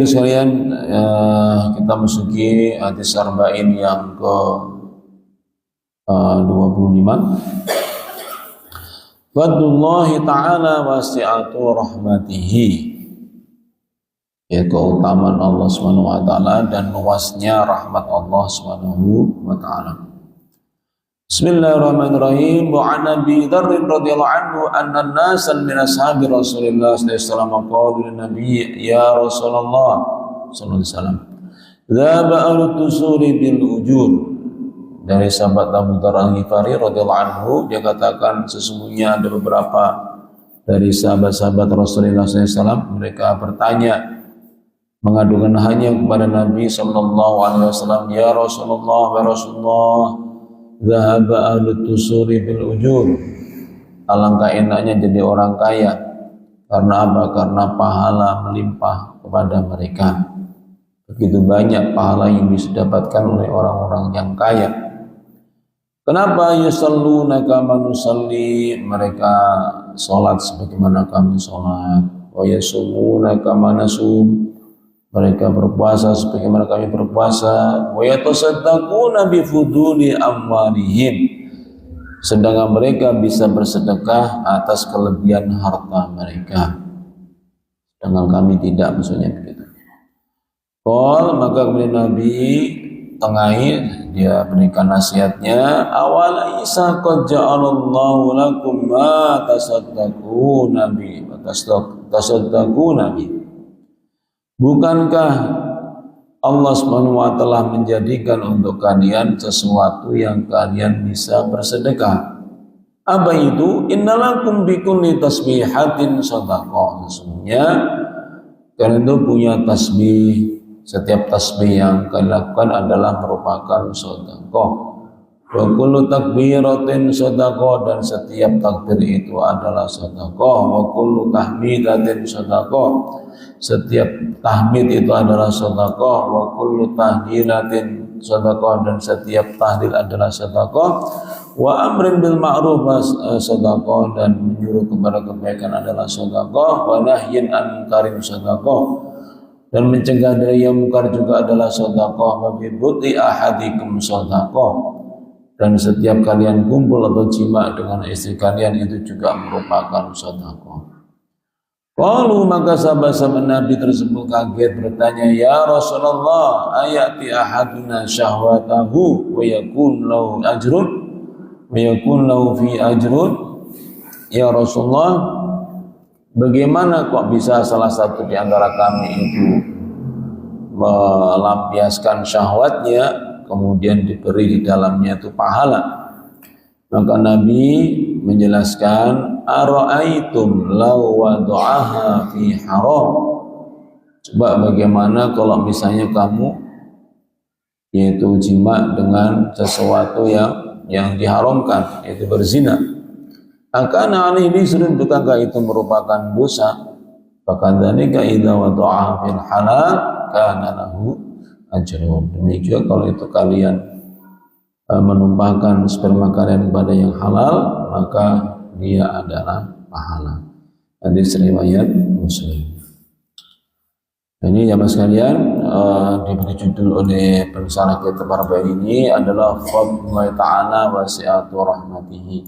Hadirin sekalian, kita masuki hadis arba'in yang ke 25. Fadlullahi ta'ala wasi'atu rahmatihi, ya, keutamaan Allah Subhanahu wa taala dan luasnya rahmat Allah Subhanahu wa taala. Bismillahirrahmanirrahim. Wa an Abi Dzar radhiyallahu anhu anna an-nasan min ashabi Rasulillah sallallahu alaihi wasallam qalu lin nabiy ya Rasulullah sallallahu alaihi wasallam dzaba al-tusuri bil ujur. Dari sahabat Abu Dzar Al-Ghifari radhiyallahu anhu, dia katakan sesungguhnya ada beberapa dari sahabat-sahabat Rasulullah sallallahu alaihi wasallam, mereka bertanya, mengadukan hanya kepada Nabi sallallahu alaihi wasallam, ya Rasulullah, ya Rasulullah, dhahaba ahlut tusuri bil ujur. Alangkah enaknya jadi orang kaya. Karena apa? Karena pahala melimpah kepada mereka. Begitu banyak pahala yang bisa didapatkan oleh orang-orang yang kaya. Kenapa yusalluna kama nusalli? Mereka salat sebagaimana kami salat. Wa yasumuna kama nasum. Mereka berpuasa sebagaimana kami berpuasa. Wa yatasaddaquna bi fuduli amwalihim. Sedangkan mereka bisa bersedekah atas kelebihan harta mereka. Sedangkan kami tidak, maksudnya begitu. Qol, maka kemudian Nabi tengahi, dia berikan nasihatnya, awal isa qad ja'alallahu lakum ma tasaddaquna bi wa tasaddaquna bi. Bukankah Allah Subhanahu wa taala menjadikan untuk kalian sesuatu yang kalian bisa bersedekah? Apa itu? Innalakum bikulli tasbihatin shadaqah. Sesungguhnya kalian itu punya tasbih. Setiap tasbih yang kalian lakukan adalah merupakan sedekah. Wa kullu takbiratin sedekah, dan setiap takbir itu adalah sedekah. Wa kullu tahmidatin sedekah, setiap tahmid itu adalah sedekah. Wa kullu tahlilatin sedekah, dan setiap tahlil adalah sedekah. Wa amrin bil ma'ruf sedekah, dan menyuruh kepada kebaikan adalah sedekah. Wa nahyin an munkarin sedekah, dan mencegah dari yang mungkar juga adalah sedekah. Wa bi buti ahadikum sedekah, dan setiap kalian kumpul atau jima dengan istri kalian itu juga merupakan sedekah. Qalu, maka sahabat-sahabat Nabi tersebut kaget bertanya, ya Rasulullah, ayati ahaduna syahwatahu wa yakun lahu ajrun wa yakun lahu fi ajrun. Ya Rasulullah, bagaimana kok bisa salah satu di antara kami itu melampiaskan syahwatnya, kemudian diberi di dalamnya itu pahala? Maka Nabi menjelaskan, ara'aitum law wada'aha fi haram. Coba bagaimana kalau misalnya kamu yaitu jima dengan sesuatu yang diharamkan, yaitu berzina. Akana alaihi bisrun, bukankah itu merupakan dosa? Bahkan dzalika idza wada'aha fil halal kana lahu ajrun. Demikian kalau itu kalian menumpahkan sperma kalian kepada yang halal, maka dia adalah pahala. Hadis riwayat Muslim. Ini jamaah sekalian, diberi judul oleh pensyarah kitab arba'in ini adalah fadlullah ta'ala wasi'atu rahmatihi,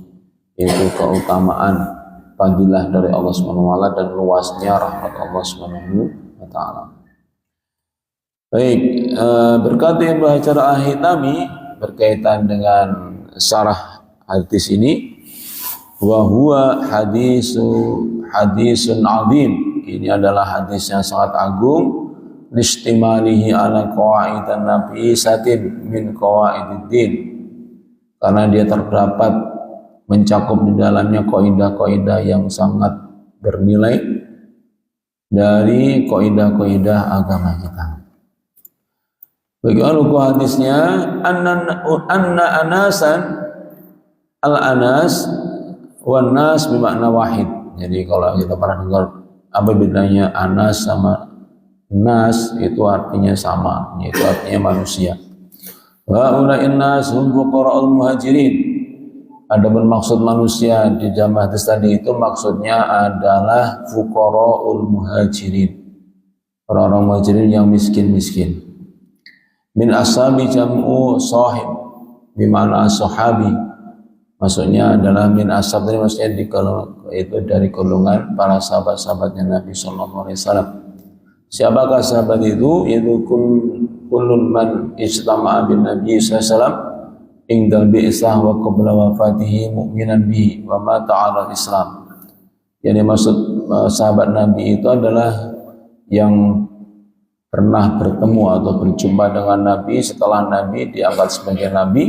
yaitu keutamaan fadilah dari Allah Subhanahu wa taala dan luasnya rahmat Allah Subhanahu wa taala. Baik, berkata Ibnu Hajar Al-Haytami berkaitan dengan syarah hadis ini, wa huwa hadisun azim. Ini adalah hadis yang sangat agung, listimalihi ala qawaidan nafisatin min qawaididdin, karena dia terdapat mencakup di dalamnya kaidah-kaidah yang sangat bernilai dari kaidah-kaidah agama kita. Bagaimana hukum hadisnya? Anna anasan, al-anas wan nas bermakna wahid. Jadi kalau kita pernah dengar apa bedanya anas sama nas, itu artinya sama, yaitu artinya manusia. Wa ula'in nas hum fuqara'ul muhajirin. Ada bermaksud manusia di jamaah hadis tadi itu maksudnya adalah fuqara'ul muhajirin. orang-orang muhajirin yang miskin-miskin. Min ashabi jam'u sahib, bimana sahabi, maksudnya adalah min ashab ini maksudnya itu dari golongan para sahabat-sahabatnya Nabi Sallallahu Alaihi Wasallam. Siapakah sahabat itu? Yaitu kullun man ijtama'a bin Nabi Sallallahu Alaihi Wasallam indal bi'sah wa qabla wafatihi mu'minan bihi wa mata 'ala Islam. Yang dimaksud sahabat Nabi itu adalah yang pernah bertemu atau berjumpa dengan Nabi setelah Nabi diangkat sebagai Nabi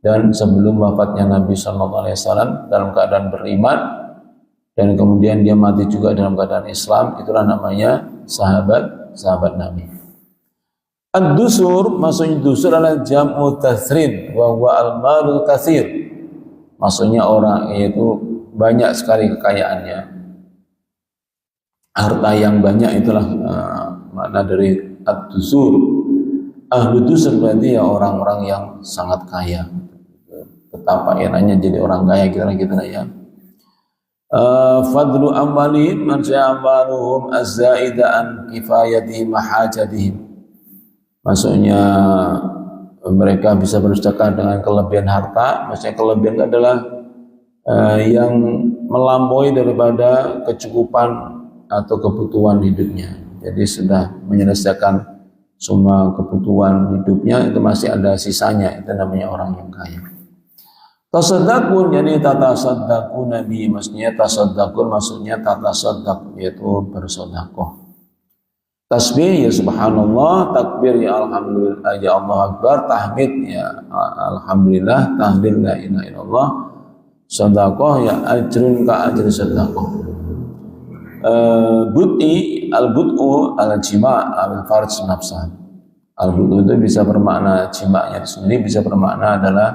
dan sebelum wafatnya Nabi Sallallahu Alaihi Wasallam dalam keadaan beriman dan kemudian dia mati juga dalam keadaan Islam, itulah namanya sahabat Nabi. Ad-dusur, maksudnya dusur adalah jam'u tasrin wa huwa al-malul katsir. Maksudnya orang yaitu banyak sekali kekayaannya. Harta yang banyak itulah makna dari ad-dusur. Ahlu dusur berarti ya orang-orang yang sangat kaya. Betapa enaknya jadi orang kaya kira-kira ya. Fadlu amwalihim man sya'amaluhum az-zaida an kifayatihim mahajatihim. Maksudnya mereka bisa bersedekah dengan kelebihan harta. Maksudnya kelebihan adalah yang melampaui daripada kecukupan atau kebutuhan hidupnya. Jadi sudah menyelesaikan semua kebutuhan hidupnya, itu masih ada sisanya, itu namanya orang yang kaya. Tasaddaqun, yani tatasaddaqun Nabi, maksudnya tasaddaqun maksudnya tatasaddaq, yaitu bersedekah. Tasbih ya subhanallah, takbir ya alhamdulillah, ya Allah akbar, tahmid ya alhamdulillah, tahlil la ilaha illallah, sedekah ya ajrun ka ajri sedekah. Bud'i al-bud'u al-jima' al-farj nafsah. Al-bud'u itu bisa bermakna jimaknya sendiri, bisa bermakna adalah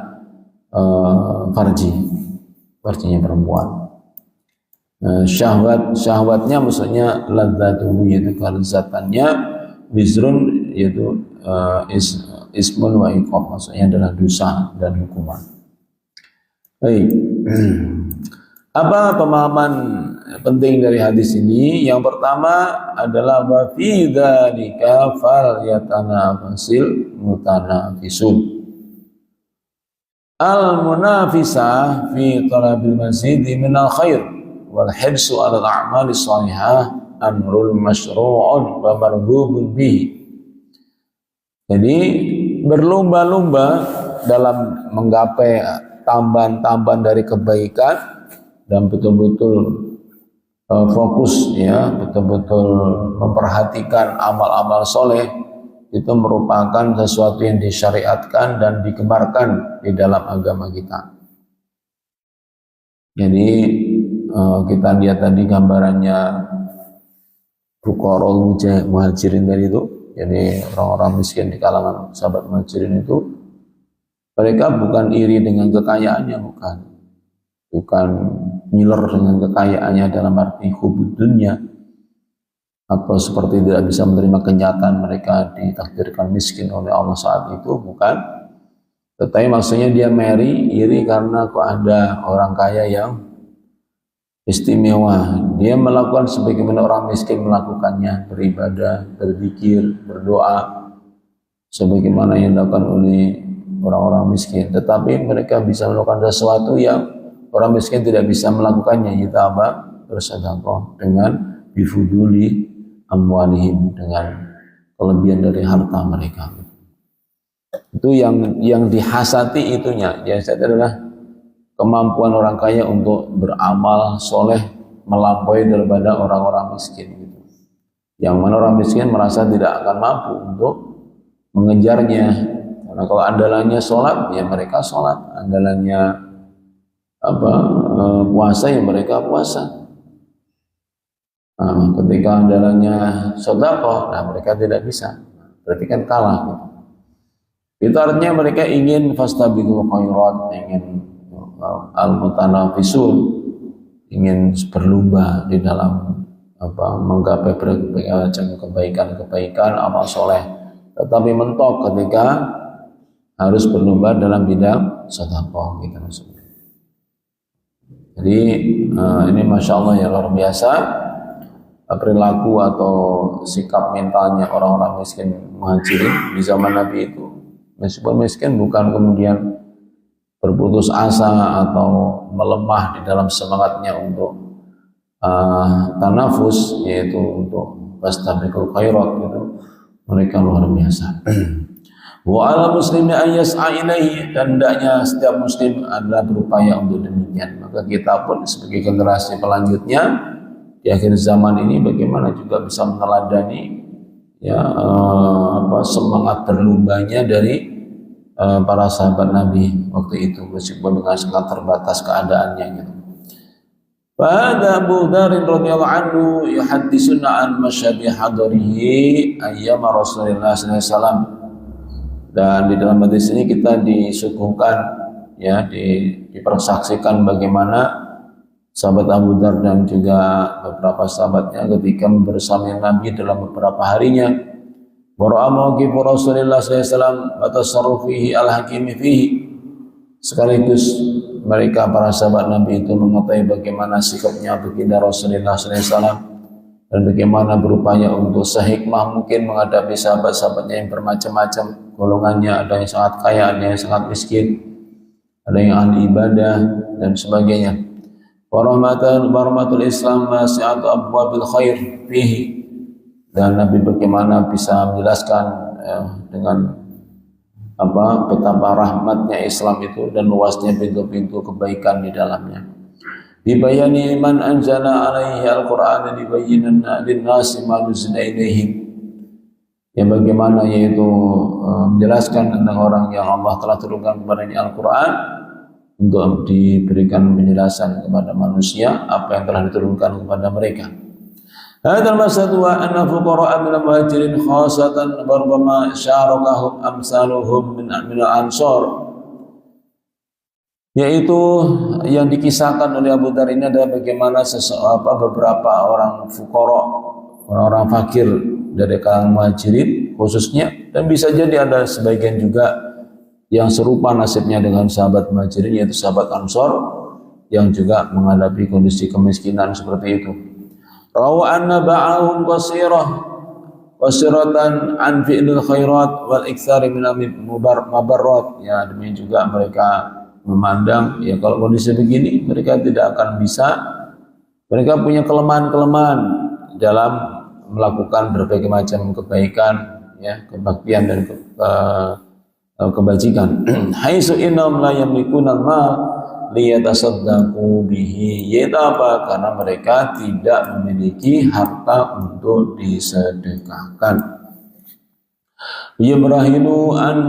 farjinya perempuan. Syahwatnya maksudnya ladzatuhu, yaitu kelezatannya, wizrun yaitu ismun wa iqab, maksudnya adalah dosa dan hukuman. Baik. Apa pemahaman penting dari hadis ini? Yang pertama adalah wa fi dzalika falyatanafasil mutanafisun. Al-munafisah fi talabil mazidi minal khair wal hirsu 'ala al-a'mali shalihah amrul masyru'un wa marghubun bihi. Jadi berlomba-lomba dalam menggapai tambahan-tambahan dari kebaikan dan betul-betul fokus ya, betul-betul memperhatikan amal-amal soleh, itu merupakan sesuatu yang disyariatkan dan digembarkan di dalam agama kita. Jadi kita lihat tadi gambarannya fuqara'ul muhajirin tadi itu, jadi orang-orang miskin di kalangan sahabat muhajirin itu, mereka bukan iri dengan kekayaannya, bukan ngiler dengan kekayaannya dalam arti hubud dunia atau seperti tidak bisa menerima kenyataan mereka ditakdirkan miskin oleh Allah saat itu, bukan. Tetapi maksudnya dia iri karena kok ada orang kaya yang istimewa, dia melakukan sebagaimana orang miskin melakukannya, beribadah, berzikir, berdoa sebagaimana yang dilakukan oleh orang-orang miskin. Tetapi mereka bisa melakukan sesuatu yang orang miskin tidak bisa melakukannya, yaitu apa? Bersedekah dengan bifuduli amwalihim, dengan kelebihan dari harta mereka. Itu yang dihasati itunya. Yang adalah kemampuan orang kaya untuk beramal soleh melampaui daripada orang-orang miskin. Yang mana orang miskin merasa tidak akan mampu untuk mengejarnya. Karena kalau andalannya sholat, ya mereka sholat. Andalannya puasa, ya mereka puasa. Ketika andalannya sedekah, mereka tidak bisa. Berarti kan kalah. Itu artinya mereka ingin fastabiqul khairat, ingin al-mutanafisun, ingin berlomba di dalam menggapai berbagai macam kebaikan, amal soleh. Tetapi mentok ketika harus berlomba dalam bidang sedekah, gitu maksudnya. Jadi ini masya Allah ya luar biasa. perilaku atau sikap mentalnya orang-orang miskin Muhajirin di zaman Nabi itu. Meskipun miskin bukan kemudian berputus asa atau melemah di dalam semangatnya untuk tanafus, yaitu untuk fastabiqul khairat gitu. Mereka luar biasa. Wa ala muslimi an yas'a ilaihi, dan hendaknya setiap muslim adalah berupaya untuk demikian. Maka kita pun sebagai generasi pelanjutnya di akhir zaman ini bagaimana juga bisa meneladani semangat berlombanya dari para sahabat Nabi waktu itu, meskipun dengan sangat terbatas keadaannya gitu. Pada Abu Dzar radhiyallahu anhu yuhadditsuna an masyhadi hadarihi ayyama Rasulullah sallallahu alaihi wasallam. Dan di dalam hadis ini kita disuguhkan dipersaksikan bagaimana sahabat Abu Dzar dan juga beberapa sahabatnya ketika bersama Nabi dalam beberapa harinya. Wara'a mawqif Rasulullah sallallahu alaihi wasallam wa tasarrufihi al-hakimi fihi. Sekaligus mereka para sahabat Nabi itu mengetahui bagaimana sikapnya baginda Rasulullah sallallahu alaihi wasallam dan bagaimana berupaya untuk sehikmah mungkin menghadapi sahabat-sahabatnya yang bermacam-macam golongannya, ada yang sangat kaya, ada yang sangat miskin, ada yang ahli ibadah dan sebagainya. Warahmatul Islam wasi'atu abwabil khair fihi, dan Nabi bagaimana bisa menjelaskan dengan betapa rahmatnya Islam itu dan luasnya pintu-pintu kebaikan di dalamnya. Dibayani man anzala alaihi al-Qur'an dibayyinanna lin-nasi ma nuzila ilaihim. Yang bagaimana yaitu menjelaskan tentang orang yang Allah telah turunkan kepadanya Al-Quran untuk diberikan penjelasan kepada manusia apa yang telah diturunkan kepada mereka. Hadzal masad wa anna fuqara min al-muhajirin khassatan barbama syarakahum amsaluhum min al-ansar, yaitu yang dikisahkan oleh Abu Dzar ini adalah bagaimana beberapa orang fuqara, orang-orang fakir dari kalangan Muhajirin khususnya, dan bisa jadi ada sebagian juga yang serupa nasibnya dengan sahabat Muhajirin, yaitu sahabat Ansor yang juga menghadapi kondisi kemiskinan seperti itu. Rawa anna ba'ahum qasiratan an fi'lil khairat wal iktsari min mabarrat. Ya, demikian juga mereka memandang kalau kondisi begini mereka tidak akan bisa, mereka punya kelemahan-kelemahan dalam melakukan berbagai macam kebaikan, kebaktian dan kebajikan. Haitsu innahum la yamlikuna al-mal liyatasaddaqu bihi, yaitu apa? Karena mereka tidak memiliki harta untuk disedekahkan. Yamrahinu an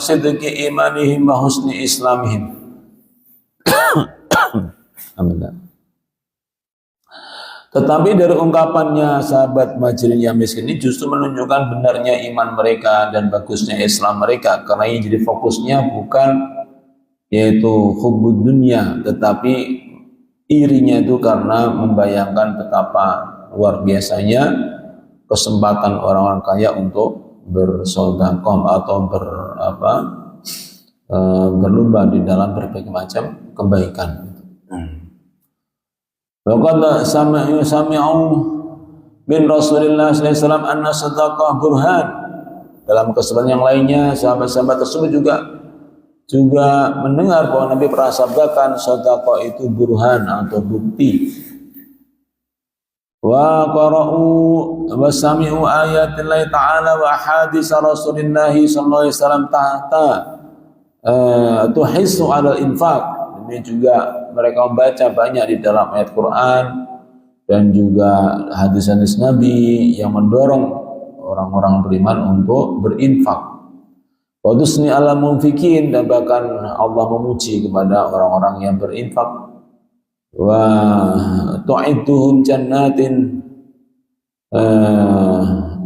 sidqi imanihim wa husni islamihim. Amin. Tetapi dari ungkapannya sahabat Muhajirin yang miskin ini justru menunjukkan benarnya iman mereka dan bagusnya Islam mereka, karena ini jadi fokusnya bukan yaitu hubbud dunya, tetapi irinya itu karena membayangkan betapa luar biasanya kesempatan orang-orang kaya untuk bersedekah atau berlomba di dalam berbagai macam kebaikan. Waqad sami'u bin Rasulullah sallallahu alaihi wasallam anna sadaqah burhan. Dalam kesempatan yang lainnya sahabat-sahabat tersebut juga mendengar bahwa Nabi pernah sabdakan sedekah itu burhan atau bukti. Wa qara'u wa sami'u ayatillahi ta'ala wa hadits Rasulillah sallallahu alaihi wasallam tahta tuhissu 'alal infaq. Ini juga mereka membaca banyak di dalam ayat Quran dan juga hadis-hadis Nabi yang mendorong orang-orang beriman untuk berinfak. Wa tusni 'alal munfiqin, dan bahkan Allah memuji kepada orang-orang yang berinfak. Wa tu'idduhum jannatin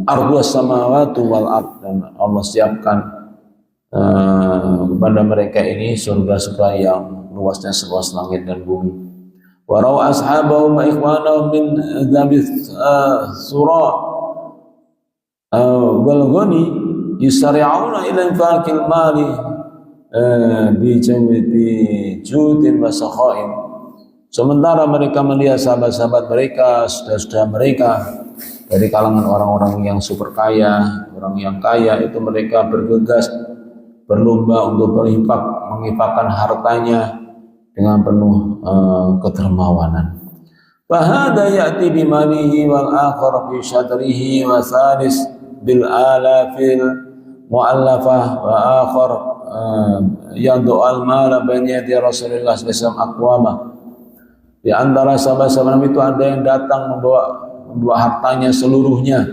ardhus samawati wal ard, dan Allah siapkan kepada mereka ini surga-surga yang luasnya seluas langit dan bumi. Wa rawa ashabahum wa ikhwanahum min dzabis surah wal ghani yusari'una ila infaqil mali bi judin wa sakhain. Sementara mereka melihat sahabat-sahabat mereka, saudara-saudara mereka dari kalangan orang-orang yang super kaya, orang yang kaya itu mereka bergegas berlomba untuk menginfakkan hartanya dengan penuh kedermawanan. Fahada ya'ti bimalihi wal akhar bi syadrihi wa salis bil alafil mu'allafah wa akhar yadu'al mala baina yadi Rasulullah sallallahu alaihi wasallam aqwama. Di antara sahabat-sahabat itu ada yang datang membawa hartanya seluruhnya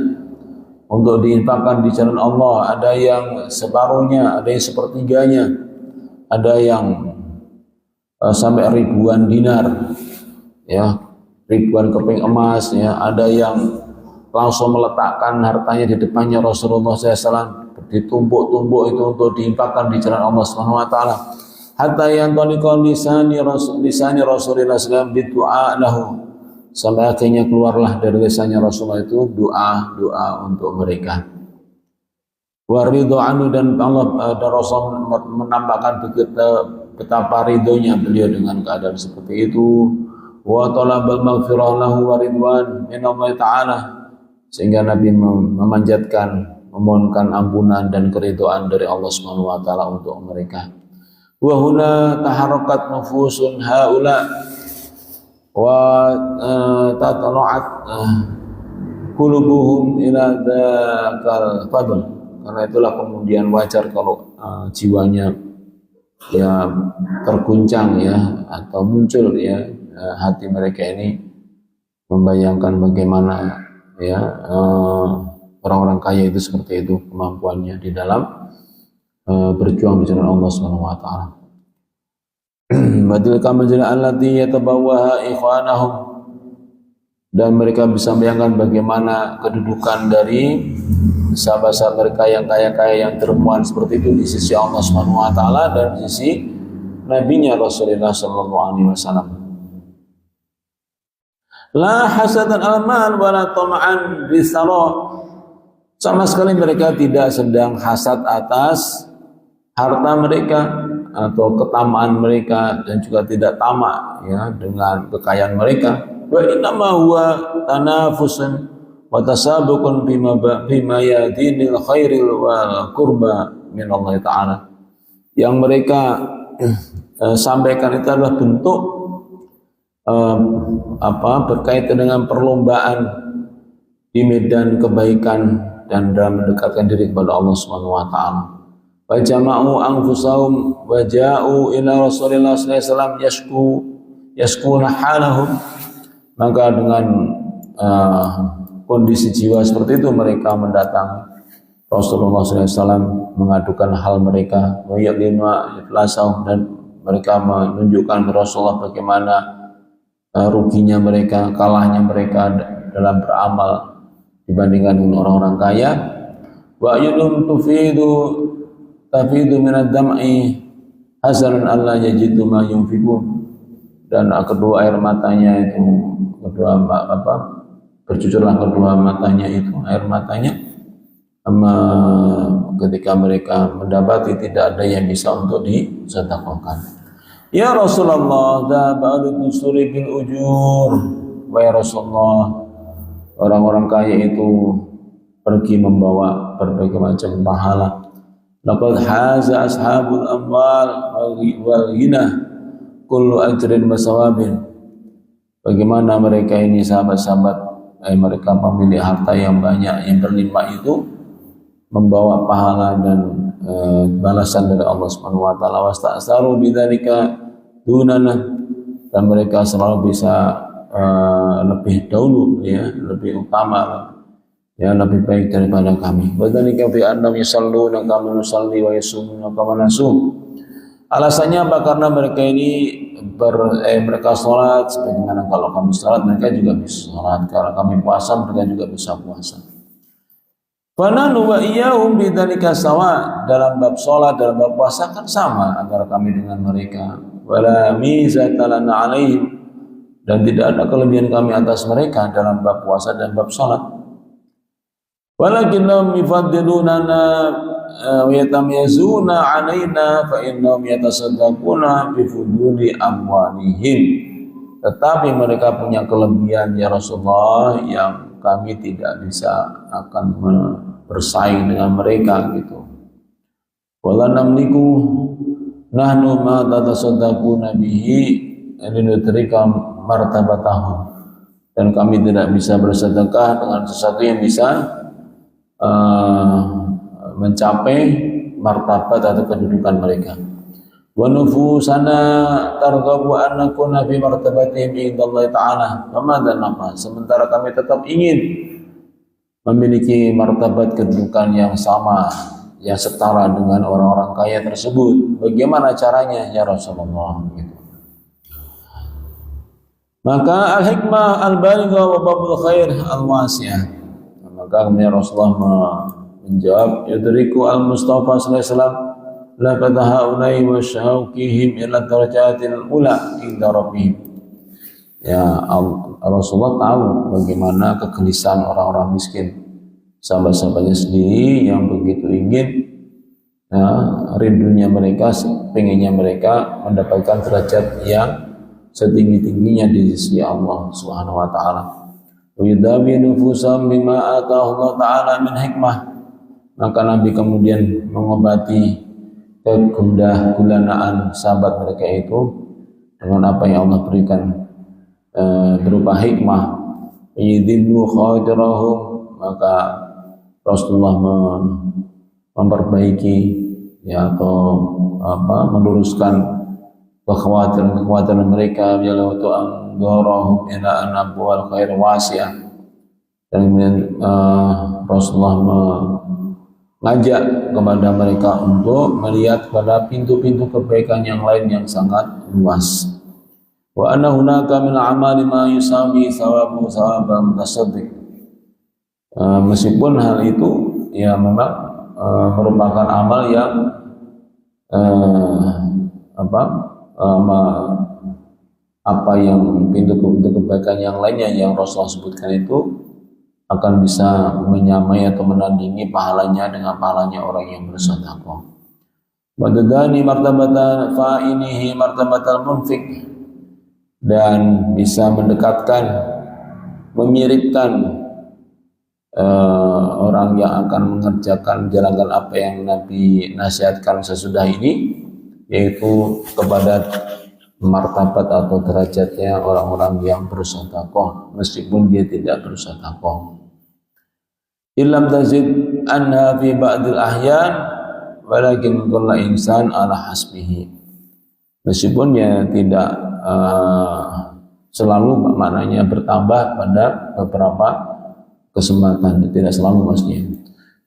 untuk diinfakkan di jalan Allah, ada yang separuhnya, ada yang sepertiganya, ada yang sampai ribuan dinar, ya, ribuan keping emas, ya, ada yang langsung meletakkan hartanya di depannya Rasulullah SAW, ditumpuk-tumpuk itu untuk diinfakkan di jalan Allah Subhanahu Wa Taala. Hatta yang taliqal lisani Rasulullah SAW bidu'a lahu, sampai akhirnya keluarlah dari lisannya Rasulullah itu doa untuk mereka. Waridho anu, dan Allah dan Rasul menampakkan betapa ridhonya beliau dengan keadaan seperti itu. Wa talabal maghfirah lahu wa ridwan min Allah Ta'ala, sehingga Nabi memohonkan ampunan dan keridhaan dari Allah Subhanahu Wa Taala untuk mereka. Wa huna taharrakat nufusun haula wa tatala'at qulubuhum ila dzakal fadl. Karena itulah kemudian wajar kalau jiwanya ya terguncang, ya, atau muncul, ya, hati mereka ini membayangkan bagaimana, ya, orang-orang kaya itu seperti itu kemampuannya di dalam berjuang di jalan Allah Subhanahu Wa Taala. Badil kamanjil allati yatabawwaha ikhwanahum, dan mereka bisa membayangkan bagaimana kedudukan dari sahabat-sahabat mereka yang kaya-kaya yang dermawan seperti itu di sisi Allah Subhanahu Wa Taala dan di sisi nabinya Rasulullah sallallahu alaihi wasallam. La hasadan al-mal wa la tama'an bisara, sama sekali mereka tidak sedang hasad atas harta mereka atau ketamaan mereka, dan juga tidak tamak, ya, dengan kekayaan mereka. Wa innama huwa tanafusun wa tasabuqun bima yadinil khairil wa qurba min Allah Ta'ala. Yang mereka sampaikan itu adalah bentuk berkaitan dengan perlombaan di medan kebaikan dan dalam mendekatkan diri kepada Allah Subhanahu Wa Taala. Wa jama'u anfusahum wa ja'u ila Rasulillah sallallahu alaihi wasallam yashkuna halahum. Maka dengan kondisi jiwa seperti itu mereka mendatangi Rasulullah sallallahu alaihi wasallam mengadukan hal mereka, wa ya'linu iflasahum, dan mereka menunjukkan kepada Rasulullah bagaimana ruginya mereka, kalahnya mereka dalam beramal dibandingkan dengan orang-orang kaya. Wa yudum tafidu minad dam'i hasanan alla yajidu ma yunfiqun, dan kedua air matanya itu, bercucurlah kedua matanya itu, air matanya ketika mereka mendapati tidak ada yang bisa untuk disedekahkan. Ya Rasulullah, dzaba suri bil ujur. Wahai Rasulullah, orang-orang kaya itu pergi membawa berbagai macam pahala. Laqad haza ashabul amwal wal ghina kullu ajrin wa sawabin. Bagaimana mereka ini sahabat-sahabat, mereka pemilik harta yang banyak, yang berlimpah itu membawa pahala dan balasan dari Allah Subhanahu Wa Taala. Wasta'saru bidzalika dunana, dan mereka selalu bisa lebih dahulu, ya, lebih utama, ya, lebih baik daripada kami. Wadzalika fi annahum yusalluna kama nusalli wa yasumuna kama nasum. Alasannya apa? Karena mereka ini mereka sholat sebagaimana kalau kami sholat, mereka juga bisa sholat. Kalau kami puasa, mereka juga bisa puasa. Fananu wa iyyahum bidzalika sawa. Dalam bab sholat, dalam bab puasa kan sama antara kami dengan mereka. Wala mizata lana alaihim, dan tidak ada kelebihan kami atas mereka dalam bab puasa dan bab sholat. Walakinnahum yufaddilunana wa yatamyazuna alaina fa innahum yatasaddaquna bi fuduli amwalihim. tetapi mereka punya kelebihan ya Rasulullah yang kami tidak bisa akan bersaing dengan mereka gitu. Wala namliku nahnu ma tatasaddaquna bihi linutrika martabatahum, dan kami tidak bisa bersedekah dengan sesuatu yang bisa mencapai martabat atau kedudukan mereka. Wa nufusana targhabu an nakuna fi martabatihim indallahi ta'ala. Famadza nafa? Sementara kami tetap ingin memiliki martabat kedudukan yang sama, yang setara dengan orang-orang kaya tersebut. Bagaimana caranya ya Rasulullah? Gitu. Maka al-hikmah al-balighah wa babul khair al-wasi'ah. Maka kemudian Rasulullah menjawab, yudriku al-Mustafa sallallahu alaihi wasallam laqad haulai wa syauqihim ila darajatil ula inda rabbihim. Ya, Rasulullah tahu bagaimana kegelisahan orang-orang miskin, sahabat-sahabatnya sendiri yang begitu ingin, ya, rindunya mereka, pengennya mereka mendapatkan derajat yang setinggi-tingginya di sisi Allah Subhanahu wa taala. Wa yudabi nufusam bima atahu Allah taala min hikmah. Maka Nabi kemudian mengobati kegundah gulanaan sahabat mereka itu dengan apa yang Allah berikan berupa hikmah. Yidhibu khadirahum, maka Rasulullah memperbaiki, ya, atau meluruskan kekhawatiran mereka, biala wa anzarahum ila anabwal khair wasi'ah. Dan kemudian Rasulullah mengajak kepada mereka untuk melihat pada pintu-pintu kebaikan yang lain yang sangat luas. Wa anna hunaka min amali ma yusawi thawabu thawaban tasaddiq. Meskipun hal itu ya memang merupakan amal yang apa yang pintu-pintu kebaikan yang lainnya yang Rasulullah sebutkan itu akan bisa menyamai atau menandingi pahalanya dengan pahalanya orang yang bersedekah. Wadadani martabatan fa'inihi martabatal munfik, dan bisa mendekatkan, memiripkan orang yang akan mengerjakan, menjalankan apa yang Nabi nasihatkan sesudah ini, yaitu kepada martabat atau derajatnya orang-orang yang bersedekah meskipun dia tidak bersedekah. Illam tazid anha fi ba'dil ahyan walakin kullu insan ala hasbihi. Meskipun ya tidak selalu maknanya bertambah pada beberapa kesempatan, tidak selalu maksudnya.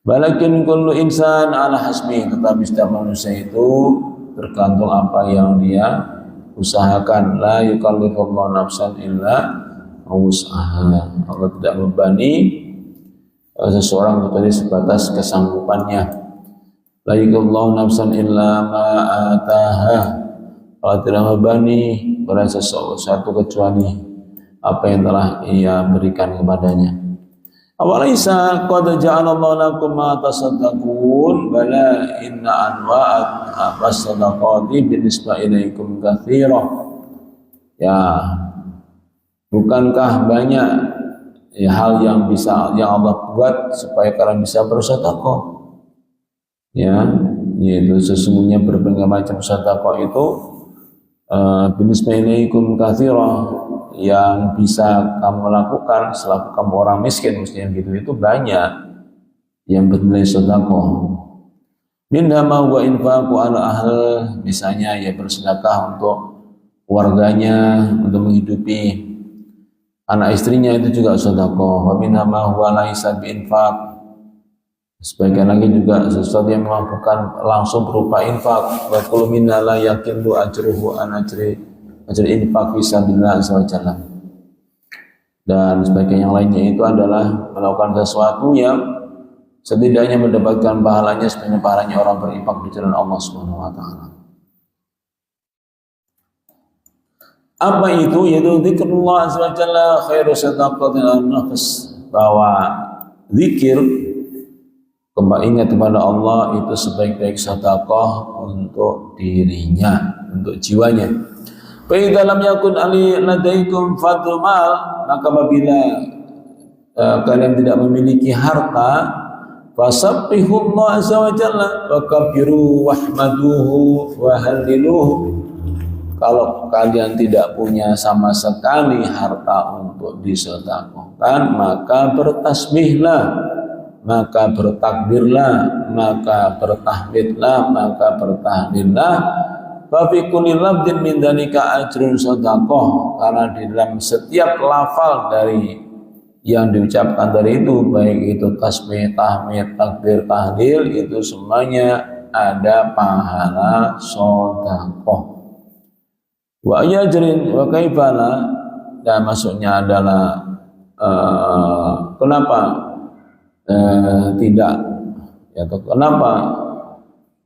Walakin kullu insan ala hasbihi, tetapi setiap manusia itu tergantung apa yang dia usahakan. La yukallifullahu nafsan illa wus'aha. Allah tidak membebani seseorang kecuali sebatas kesanggupannya. La yukallifullahu nafsan illa ma ataha. Allah tidak membebani pada sesuatu kecuali apa yang telah ia berikan kepadanya. Awalaisa qad ja'alallahu lakum ma tasaddaqun bala inna anwa'at as-sadaqati binisba ilaikum katsira. Ya, bukankah banyak hal yang Allah buat supaya kalian bisa bersedekah? Ya, yaitu sesungguhnya berbagai macam sedekah itu binisba ilaikum katsira, yang bisa kamu lakukan selaku kamu orang miskin, mestinya gitu, itu banyak yang bernilai sedekah. Minha ma huwa infaqu ala ahl, misalnya ya bersedekah untuk keluarganya, untuk menghidupi anak istrinya, itu juga sedekah. Wa minha ma huwa laisa bi infaq, sebagian lagi juga sesuatu yang memang bukan langsung berupa infak. Wa kullu minna la yaqilu ajruhu an ajri infak fisabilillah azza wa jalla. Dan sebagian yang lainnya itu adalah melakukan sesuatu yang setidaknya mendapatkan pahalanya sebanyak pahalanya orang berinfak di jalan Allah Subhanahu wa taala. Apa itu? Yaitu zikrullah azza wa jalla khairu sadaqatin an-nafs, bahwa zikir, ingat kepada Allah itu sebaik-baik sedekah untuk dirinya, untuk jiwanya. Fa idza lam yakun ladaikum fadlul mal, maka apabila kalian tidak memiliki harta, fasabbihullah azza wa jalla wa kabbiru wahmaduhu wa halliluhu. Kalau kalian tidak punya sama sekali harta untuk disedekahkan, maka bertasbihlah, maka bertakbirlah, maka bertahmidlah, maka bertahlillah. Fa fi kulli lafdin min dzalika ajrun shadaqah, karena di dalam setiap lafal dari yang diucapkan dari itu, baik itu tasbih, tahmid, takbir, tahlil, itu semuanya ada pahala shadaqah. Wa yajrin wa kaifala, dan maksudnya adalah kenapa tidak, atau kenapa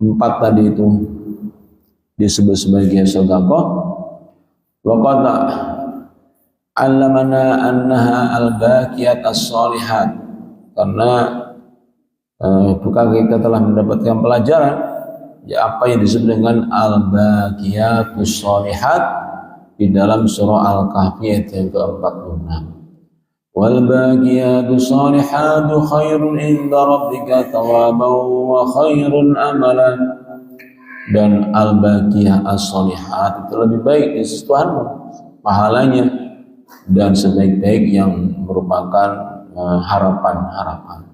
4 tadi itu disebut sebagai sedekah. Wa qad allamana annaha al-baqiyat as-shalihat, karena bukan kita telah mendapatkan pelajaran ya apa yang disebut dengan al-baqiyatus shalihat di dalam surah Al-Kahfi ayat yang ke-46. Wal baqiyatus shalihatu khairun inda rabbika thawaban wa khairun amalan. Dan al-baqiyah as-shalihat itu lebih baik di sisi Tuhanmu pahalanya, dan sebaik-baik yang merupakan harapan-harapan.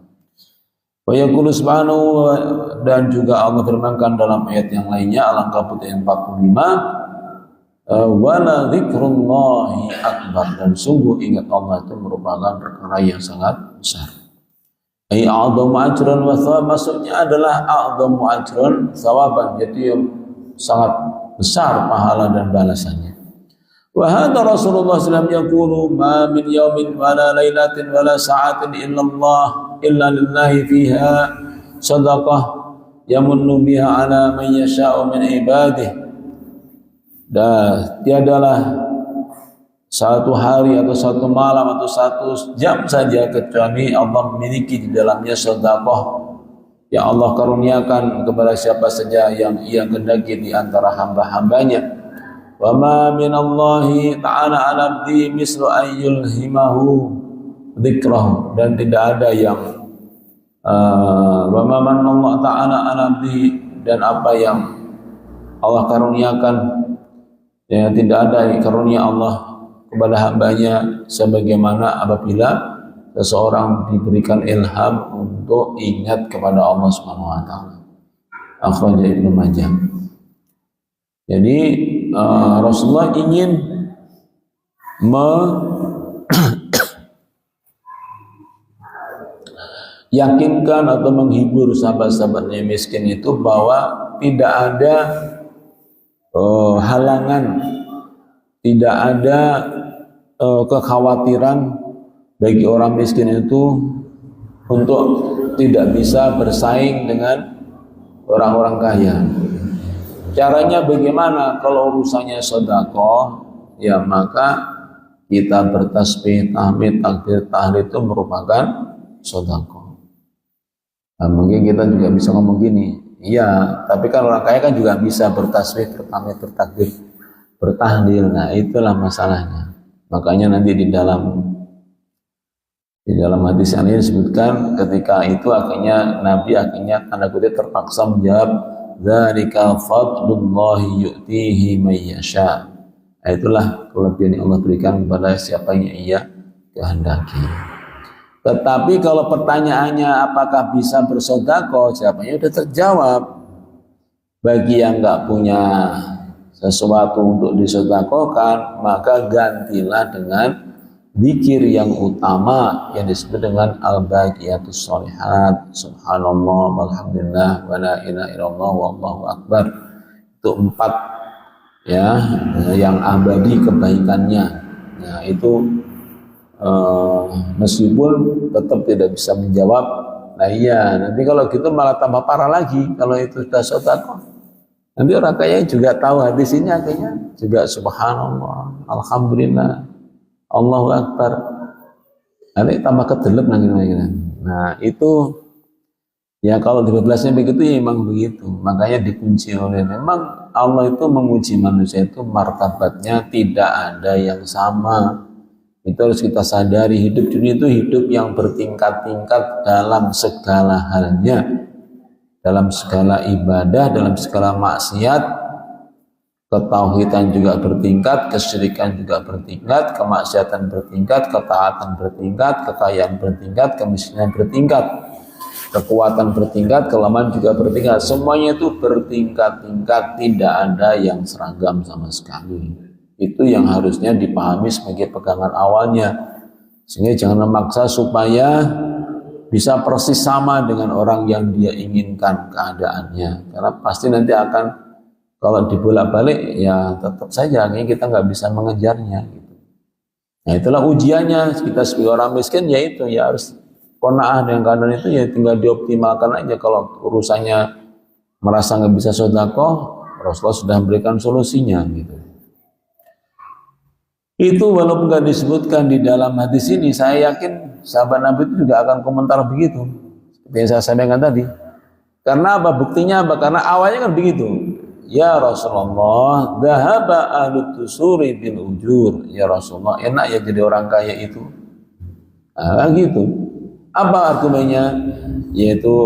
Wa yaqulu subhanahu, dan juga Allah firmankan dalam ayat yang lainnya Al-Ankabut ayat 45, wa la dzikrullahi akbar, dan sungguh ingat Allah itu merupakan perkara yang sangat besar. Ai a'dhamu ajran wa thawab, maksudnya adalah a'dhamu ajran thawaban, yaitu yang sangat besar pahala dan balasannya. Wa hadha Rasulullah sallallahu alaihi wasallam yaqulu ma min yaumin wa la lailatin wa la sa'atin illa lillahi fiha sadaqah yamunnu biha ala man yasha'u min ibadihi. Dan tiadalah satu hari atau satu malam atau satu jam saja kecuali Allah memiliki di dalamnya sedekah yang Allah karuniakan kepada siapa saja yang Ia kehendaki di antara hamba-hambanya. Wa ma minallahi ta'ala 'ala 'abdi mislu ayyulhimahu dzikrahu, dan tidak ada yang wa ma manallahu ta'ala 'ala 'abdi, dan apa yang Allah karuniakan, ya tidak ada karunia Allah kepada hambanya sebagaimana apabila seseorang diberikan ilham untuk ingat kepada Allah Subhanahu wa taala. Akhraj Ibnu Majah. Jadi Rasulullah ingin meyakinkan atau menghibur sahabat-sahabatnya miskin itu bahwa tidak ada halangan, tidak ada kekhawatiran bagi orang miskin itu untuk tidak bisa bersaing dengan orang-orang kaya. Caranya bagaimana? Kalau urusannya sedekah, ya maka kita bertasbih, tahmid, takbir, tahlil itu merupakan sedekah. Nah, mungkin kita juga bisa ngomong gini, iya, tapi kan orang kaya kan juga bisa bertasbih, bertahmid, bertakbir, bertahlil. Nah, itulah masalahnya. Makanya nanti di dalam hadis yang ini disebutkan ketika itu akhirnya Nabi tanda kutip terpaksa menjawab, dzalika fadlullahi yu'tihi may yasha. Nah, itulah kelebihan yang Allah berikan kepada siapa yang Ia kehendaki. Tetapi kalau pertanyaannya apakah bisa bersedekah, jawabannya sudah terjawab. Bagi yang enggak punya sesuatu untuk disedekahkan, maka gantilah dengan zikir yang utama yang disebut dengan al-baqiyatus shalihat, subhanallah walhamdulillah wa la ilaha illallah wallahu akbar. Itu 4 ya yang abadi kebaikannya. Nah, itu meskipun tetap tidak bisa menjawab. Nah iya, nanti kalau gitu malah tambah parah lagi kalau itu sudah sedekah. Nanti orang kaya juga tahu hadis ini akhirnya juga subhanallah, alhamdulillah, Allahu akbar. Nanti tambah kedelep lagi. Nah, itu Ya kalau dibalasnya begitu ya memang begitu. Makanya dikunci oleh, memang Allah itu menguji manusia itu martabatnya tidak ada yang sama. Itu harus kita sadari, hidup dunia itu hidup yang bertingkat-tingkat dalam segala halnya. Dalam segala ibadah, dalam segala maksiat, ketauhidan juga bertingkat, kesyirikan juga bertingkat, kemaksiatan bertingkat, ketaatan bertingkat, kekayaan bertingkat, kemiskinan bertingkat. Kekuatan bertingkat, kelemahan juga bertingkat. Semuanya itu bertingkat-tingkat, tidak ada yang seragam sama sekali. Itu yang harusnya dipahami sebagai pegangan awalnya. Sehingga jangan memaksa supaya bisa persis sama dengan orang yang dia inginkan keadaannya. Karena pasti nanti akan, kalau dibolak-balik ya tetap saja akhirnya kita nggak bisa mengejarnya. Nah itulah ujiannya kita sebagai orang miskin, yaitu ya harus qanaah dengan keadaan itu, ya tinggal dioptimalkan aja. Kalau urusannya merasa nggak bisa sedekah, Rasulullah sudah memberikan solusinya gitu. Itu walaupun nggak disebutkan di dalam hadis ini, saya yakin sahabat Nabi itu juga akan komentar begitu seperti yang saya sampaikan tadi. Karena apa? Buktinya apa? Karena awalnya kan begitu. Ya Rasulullah, dhahaba ahlut tusuri bil ujur. Ya Rasulullah, enak ya jadi orang kaya itu. Nah, gitu. Apa argumennya? Yaitu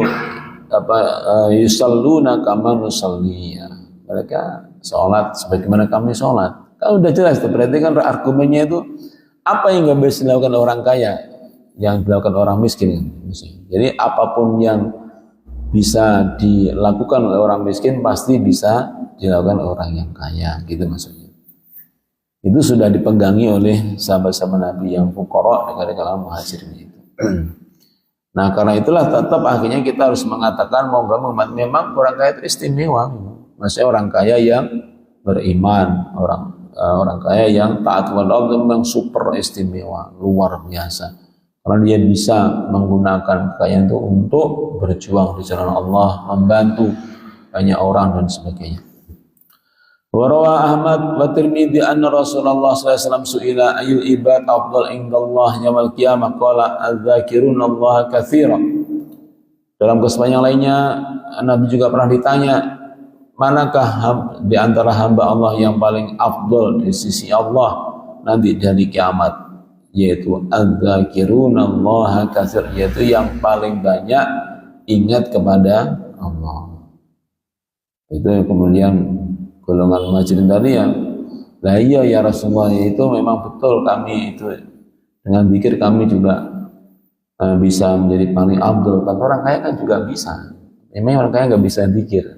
yusalluna kama nusalli. Mereka sholat sebagaimana kami sholat. Kan udah jelas tuh. Berarti kan argumennya itu apa yang nggak bisa dilakukan orang kaya yang dilakukan orang miskin. Jadi apapun yang bisa dilakukan oleh orang miskin pasti bisa dilakukan orang yang kaya, gitu maksudnya. Itu sudah dipegangi oleh sahabat-sahabat Nabi yang fuqara dengan kalangan muhajirin itu. Nah karena itulah tetap akhirnya kita harus mengatakan mau nggak mau memang orang kaya itu istimewa. Maksudnya orang kaya yang beriman, orang kaya yang taat kepada Allah memang super istimewa, luar biasa. Karena dia bisa menggunakan kekayaan itu untuk berjuang di jalan Allah, membantu banyak orang dan sebagainya. Warawa Ahmad wa Tirmidzi anna Rasulullah sallallahu alaihi wasallam su'ila ayyul ibad afdal indallah yaumil qiyamah qala adz-dzakiruna Allah katsiran. Dalam kesempatan yang lainnya Nabi juga pernah ditanya, manakah di antara hamba Allah yang paling afdal di sisi Allah nanti dari kiamat? Yaitu adz-dzakiruna Allah katsiran, yaitu yang paling banyak ingat kepada Allah. Itu yang kemudian golongan muhajirin tadi ya, lah iya ya Rasulullah, itu memang betul kami itu dengan zikir kami juga bisa menjadi paling abdul. Tapi orang kaya kan juga bisa. Memang orang kaya nggak bisa zikir.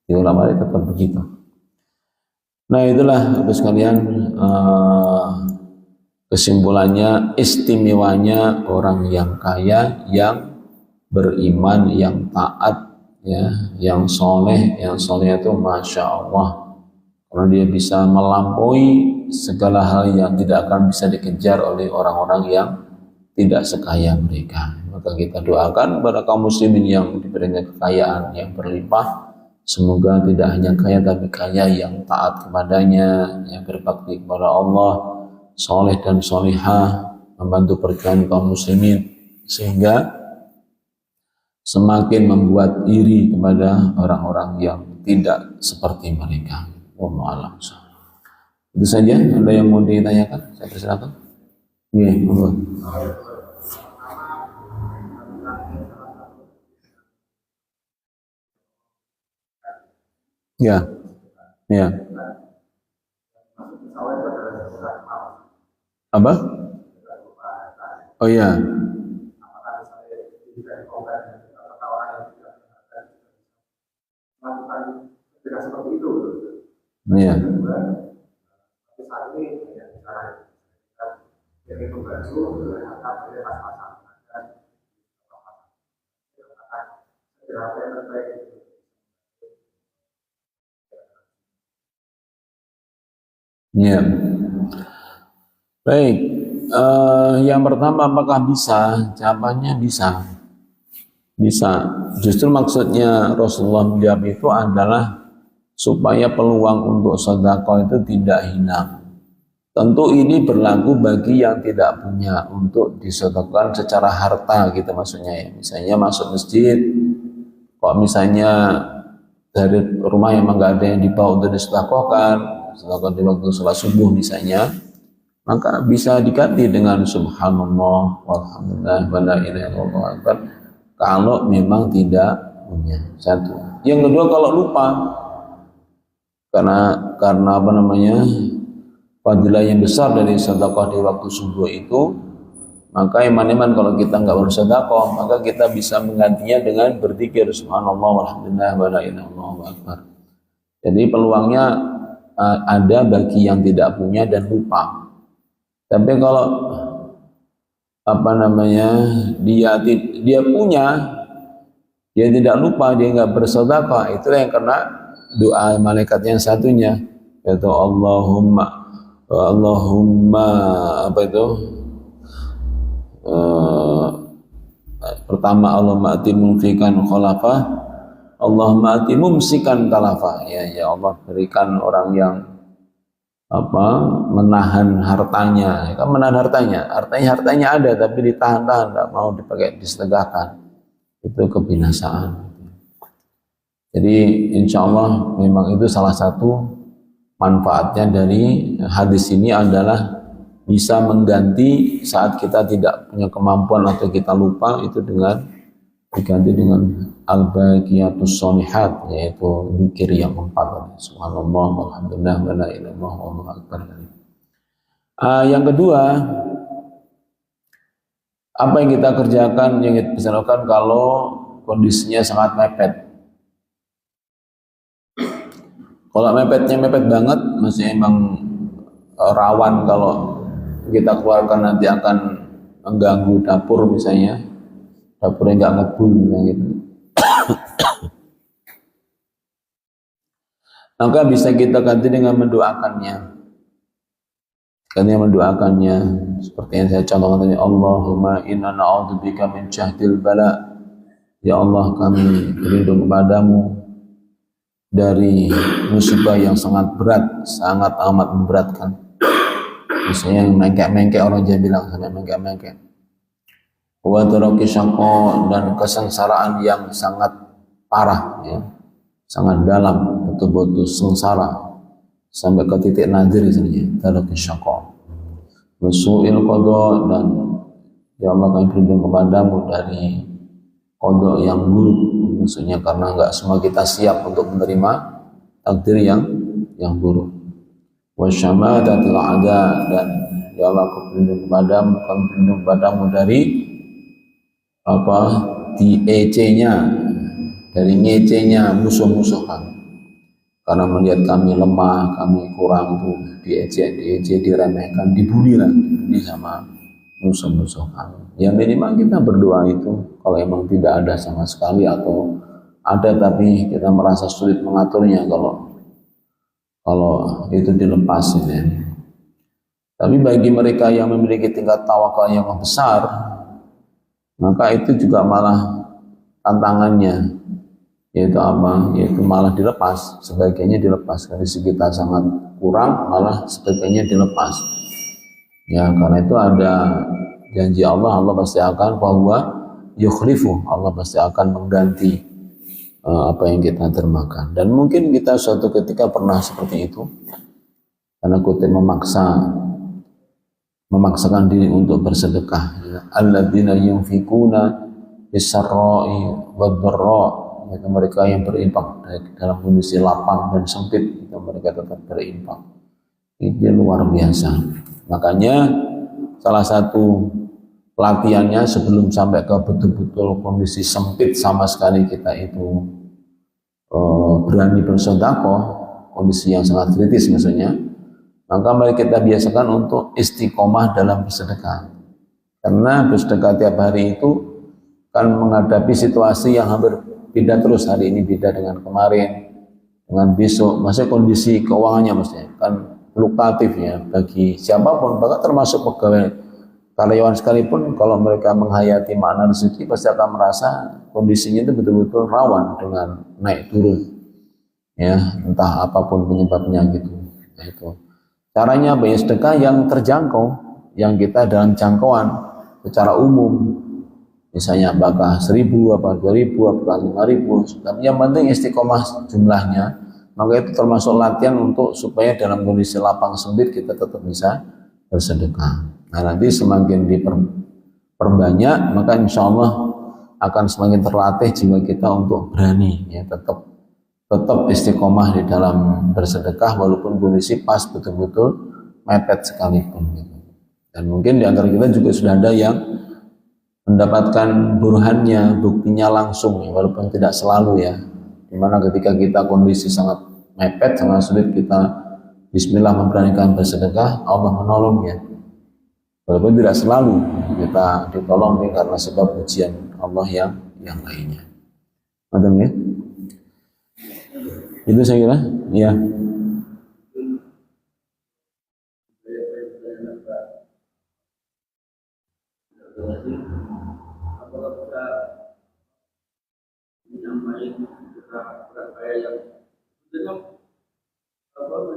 Di ulama itu tetap begitu. Nah itulah terus kalian kesimpulannya, istimewanya orang yang kaya, yang beriman, yang taat, ya, yang soleh itu masya Allah, karena dia bisa melampaui segala hal yang tidak akan bisa dikejar oleh orang-orang yang tidak sekaya mereka. Maka kita doakan kepada kaum muslimin yang diberikan kekayaan yang berlimpah, semoga tidak hanya kaya tapi kaya yang taat kepadanya, yang berbakti kepada Allah, soleh dan solihah, membantu perjuangan kaum muslimin, sehingga semakin membuat iri kepada orang-orang yang tidak seperti mereka. Wallahu a'lam. Itu saja. Ada yang mau ditanyakan? Saya persilakan. Iya, Allah. Ya, ya. Apa? Oh ya. Iya. Iya. Baik. Yang pertama, apakah bisa? Jawabannya bisa. Bisa. Justru maksudnya Rasulullah menjawab itu adalah supaya peluang untuk sedekah itu tidak hilang. Tentu ini berlaku bagi yang tidak punya untuk disedekahkan secara harta gitu maksudnya ya. Misalnya masuk masjid Kalau misalnya dari rumah yang nggak ada yang dibawa untuk disedekahkan di waktu sholat subuh misalnya, maka bisa diganti dengan subhanallah walhamdulillah wa la ilaha illallah akbar kalau memang tidak punya. Satu. Yang kedua, kalau lupa karena apa namanya, fadilah yang besar dari sedekah di waktu subuh itu, maka iman-iman kalau kita nggak bersedekah, maka kita bisa menggantinya dengan berzikir subhanallah walhamdulillah wa la ilaha illallah akbar. Jadi peluangnya ada bagi yang tidak punya dan lupa. Tapi kalau apa namanya, dia punya, dia tidak lupa, dia nggak bersedekah, itu yang kena doa malaikat yang satunya, yaitu Allahumma apa itu, pertama Allahumma ati mumsikan khalafa, Allahumma ati mumsikan talafa, ya Allah berikan orang yang menahan hartanya, kan menahan hartanya ada tapi ditahan-tahan, tidak mau dipakai disedekahkan, itu kebinasaan. Jadi insya Allah memang itu salah satu manfaatnya dari hadis ini adalah bisa mengganti saat kita tidak punya kemampuan atau kita lupa, itu diganti dengan al-baqiyatus sholihat, yaitu zikir yang 4, subhanallah walhamdulillah wa la ilaha illallah wallahu akbar. Yang kedua, apa yang kita kerjakan, yang kita bisa lakukan kalau kondisinya sangat mepet. Kalau mepet banget, masih emang rawan kalau kita keluarkan nanti akan mengganggu dapur misalnya, dapurnya nggak ngebul gitu. Maka bisa kita ganti dengan mendoakannya. Seperti yang saya contohkan tadi, Allahumma inna na'udzubika min jahdil bala. Ya Allah, kami berlindung kepadamu dari musibah yang sangat berat, sangat amat memberatkan. Misalnya yang mengkek-mengkek, orang Jawa bilang sampai mengkek-mengkek. Wa daraki syaqqa, dan kesengsaraan yang sangat parah, ya, sangat dalam, betul-betul sengsara sampai ke titik nadir misalnya, daraki syaqqa. Wa su'il qada, dan ya Allah kami berlindung kepadamu dari qada yang buruk, maksudnya karena enggak semua kita siap untuk menerima takdir yang buruk. Wa syamatatil ada, dan ya Allah kami berlindung kepadamu dari dari ngecenya musuh-musuh kami, karena melihat kami lemah, kami kurang tuh diejek, diremehkan, dibully sama musuh-musuh kami. Ya minimal kita berdoa itu, kalau emang tidak ada sama sekali atau ada tapi kita merasa sulit mengaturnya, kalau itu dilepas ya. Tapi bagi mereka yang memiliki tingkat tawakal yang besar, maka itu juga malah tantangannya, yaitu malah dilepas, sebagainya dilepas. Kondisi kita sangat kurang, malah sebagainya dilepas. Ya, karena itu ada janji Allah pasti akan bahwa yukhlifu, Allah pasti akan mengganti apa yang kita dermakan. Dan mungkin kita suatu ketika pernah seperti itu, karena kita memaksakan diri untuk bersedekah. Alladzina yunfikuna bis-sarra'i wad-dharra, yaitu mereka yang berinfak dalam kondisi lapang dan sempit, itu mereka tetap berinfak. Itu luar biasa. Makanya salah satu pelatihannya sebelum sampai ke betul-betul kondisi sempit sama sekali kita itu berani bersedekah, kondisi yang sangat kritis maksudnya, maka mari kita biasakan untuk istiqomah dalam bersedekah. Karena bersedekah tiap hari itu kan menghadapi situasi yang hampir beda terus, hari ini beda dengan kemarin, dengan besok, maksudnya kondisi keuangannya maksudnya kan fluktuatif ya bagi siapapun, bahkan termasuk pegawai karyawan sekalipun, kalau mereka menghayati makna rezeki pasti akan merasa kondisinya itu betul-betul rawan dengan naik turun, ya entah apapun penyebabnya gitu. Nah, itu caranya banyak sedekah yang terjangkau, yang kita dalam jangkauan secara umum, Misalnya apakah 1.000, apakah 2.000, apakah 5.000. Tapi yang penting istiqomah jumlahnya. Maka itu termasuk latihan untuk supaya dalam kondisi lapang sempit kita tetap bisa bersedekah. Nah nanti semakin diperbanyak, maka insya Allah akan semakin terlatih jiwa kita untuk berani, ya tetap istiqomah di dalam bersedekah walaupun kondisi pas betul-betul mepet sekalipun. Gitu. Dan mungkin di antara kita juga sudah ada yang mendapatkan burhannya, buktinya langsung, ya, walaupun tidak selalu ya. Dimana ketika kita kondisi sangat mepet, sangat sulit, kita bismillah memberanikan bersedekah, Allah menolong ya. Walaupun tidak selalu kita ditolong ya, karena sebab ujian Allah yang lainnya. Madam ya? Itu saya kira, ya.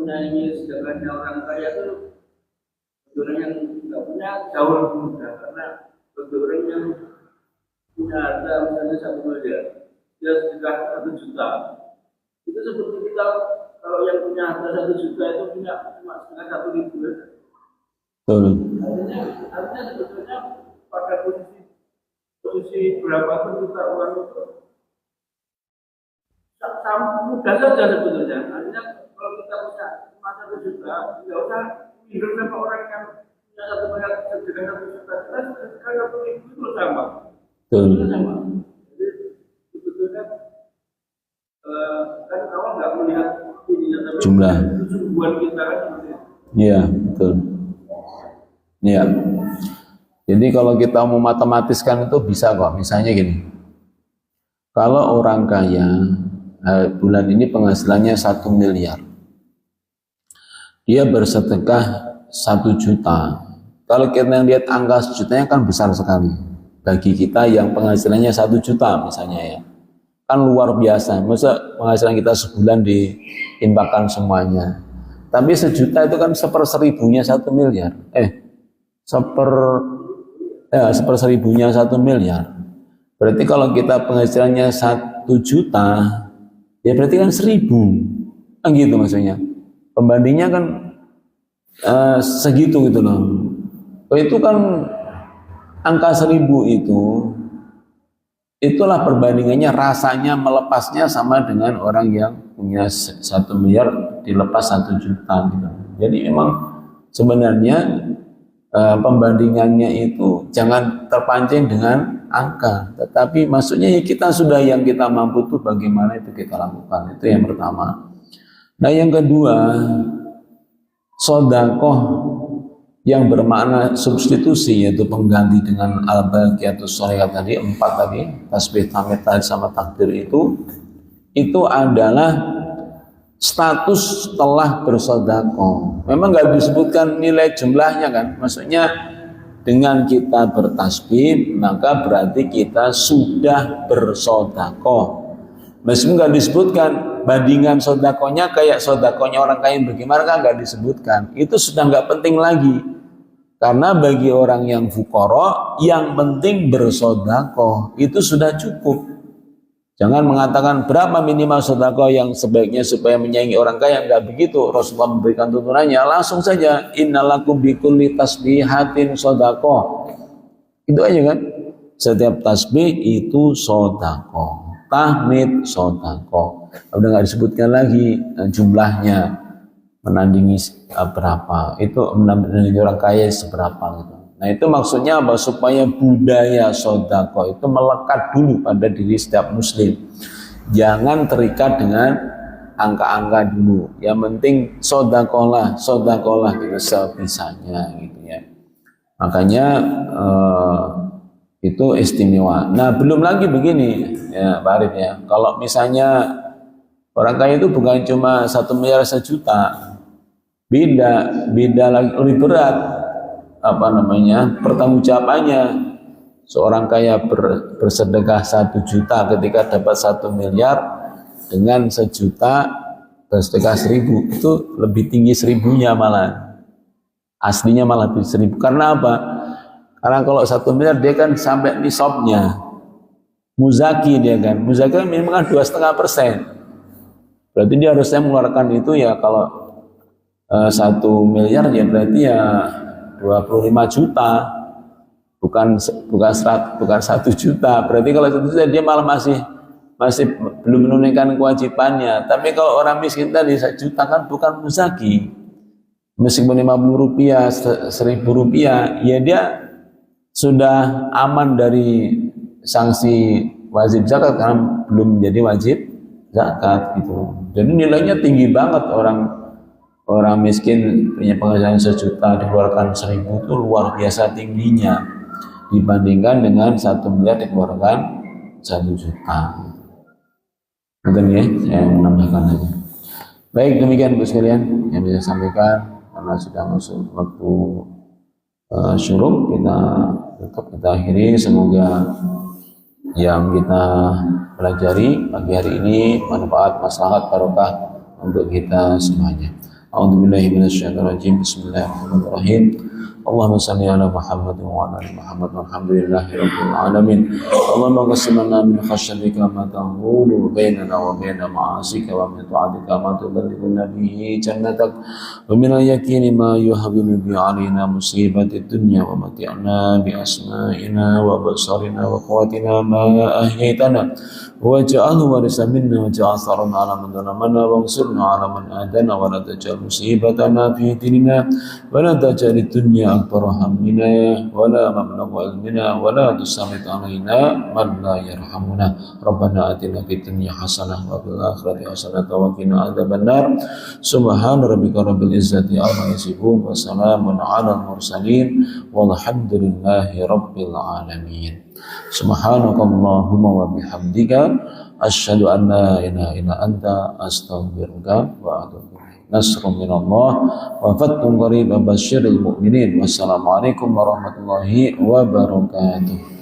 Menyaingi sedekahnya orang kaya itu orang yang tidak punya jauh lebih mudah, karena bagi orang yang punya harta misalnya 1 miliar, dia sedekah 1 juta. Itu seperti kita kalau yang punya harta 1 juta itu punya cuma setengah 1.000 ya. Artinya sebetulnya pada posisi berapapun kita uang itu mudah saja sebetulnya. Artinya kalau kita punya cuma 1 juta, tidak usah hidup sama orang yang punya 1 miliar sedekah 1 juta. Kita sedekah 1.000 itu sama. Itu sama. Jadi sebetulnya kan awal nggak melihat ini, tapi jumlah sungguhan kita kan seperti itu. Iya, betul. Iya. Jadi kalau kita mau matematiskan itu bisa kok. Misalnya gini. Kalau orang kaya bulan ini penghasilannya 1 miliar. Dia bersedekah 1 juta. Kalau kita lihat angka sejutanya kan besar sekali. Bagi kita yang penghasilannya 1 juta misalnya ya. Kan luar biasa. Masa penghasilan kita sebulan diimpakkan semuanya. Tapi 1 juta itu kan 1/1000-nya 1 miliar. 1/1000-nya 1 miliar. Berarti kalau kita penghasilannya 1 juta, ya berarti kan 1.000. Kan gitu maksudnya. Pembandingnya kan segitu gitu loh. Itu kan angka 1.000 itulah perbandingannya, rasanya melepasnya sama dengan orang yang punya 1 miliar dilepas 1 juta gitu. Jadi memang sebenarnya pembandingannya itu jangan terpancing dengan angka, tetapi maksudnya kita sudah yang kita mampu tuh bagaimana itu kita lakukan. Itu yang pertama. Nah yang kedua, sedekah yang bermakna substitusi, yaitu pengganti dengan al-baqiyatus sholihah tadi, 4 tadi, tasbih, tahmid, tahlil sama takbir itu adalah status setelah bersedekah. Memang nggak disebutkan nilai jumlahnya kan, maksudnya dengan kita bertasbih maka berarti kita sudah bersedekah. Meskipun nggak disebutkan bandingan sedekahnya kayak sedekahnya orang kaya bagaimana, kan nggak disebutkan. Itu sudah nggak penting lagi. Karena bagi orang yang fuqara, yang penting bersedekah itu sudah cukup. Jangan mengatakan berapa minimal sedekah yang sebaiknya supaya menyaingi orang kaya, enggak begitu. Rasulullah memberikan tuntunannya, langsung saja innalakum bikulli tasbihatin sedekah. Itu aja kan. Setiap tasbih itu sedekah. Tahmid sedekah. Udah enggak disebutkan lagi jumlahnya menandingi berapa. Itu menandingi orang kaya seberapa gitu. Nah itu maksudnya apa? Supaya budaya sedekah itu melekat dulu pada diri setiap muslim. Jangan terikat dengan angka-angka dulu. Yang penting sedekahlah gitu sebisanya gitu ya. Makanya itu istimewa. Nah belum lagi begini ya Pak Arif ya. Kalau misalnya orang kaya itu bukan cuma 1 miliar 1 juta, beda lagi, lebih berat pertanggungjawabannya. Seorang kaya bersedekah 1 juta ketika dapat 1 miliar, dengan 1 juta bersedekah 1.000, itu lebih tinggi 1.000-nya malah, aslinya malah lebih 1.000. Karena apa? Karena kalau 1 miliar dia kan sampai nisabnya. Muzaki dia kan. Muzaki minimal kan 2,5%. Berarti dia harusnya mengeluarkan itu ya kalau 1 miliar ya berarti ya 25 juta. Bukan 1 juta. Berarti kalau 1 juta dia malah masih belum menunaikan kewajibannya. Tapi kalau orang miskin tadi 1 juta kan bukan muzaki. Meskipun 50 rupiah, 1.000 rupiah, ya dia sudah aman dari sanksi wajib zakat karena belum menjadi wajib zakat gitu. Jadi nilainya tinggi banget. Orang miskin punya penghasilan 1 juta dikeluarkan 1.000 itu luar biasa tingginya dibandingkan dengan 1 miliar dikeluarkan 1 juta. Betul ya, saya menambahkan aja. Baik, demikian Bu sekalian yang bisa sampaikan karena sudah masuk waktu syuruk, kita tutup, kita akhiri. Semoga yang kita pelajari pagi hari ini manfaat, maslahat, barokah untuk kita semuanya. A'udzubillahi minasyaitonirrajim. Bismillahirrahmanirrahim. Allahumma salli ala Muhammad wa ala ali Muhammad walhamdulillahi rabbil alamin. Allahumma qassim lana min khashyatika ma tahulu bainana wa baina ma'asika wa min ta'atika ma tuballighuna bihi jannatak wa min al-yaqini ma yuhawwinu bi 'alaina musibati dunya wa mati'na bi asma'ina wa basarina wa quwwatina ma ahyaytana waj'alhu warithan minna waj'al tharana 'ala man zalamana wansurna 'ala man adana wa la taj'al musibatana fi dinina wa la taj'al ad-dunya akbar hammina wa la mablagha ilmina wa la tusallit 'alaina man la yarhamuna. Rabbana atina fid dunya hasanah wa fil akhirati hasanah wa qina adzabannar. Subhana rabbika rabbil izzati amma yasifun wa salamun 'alal mursalin walhamdulillahi rabbil alamin. Subhanakallahumma wa bihamdika asyhadu an la ilaha illa anta astaghfiruka wa atubu ilaik. Nasrun minallah wa fathun qarib wa basyiril mu'minin. Wassalamualaikum warahmatullahi wabarakatuh.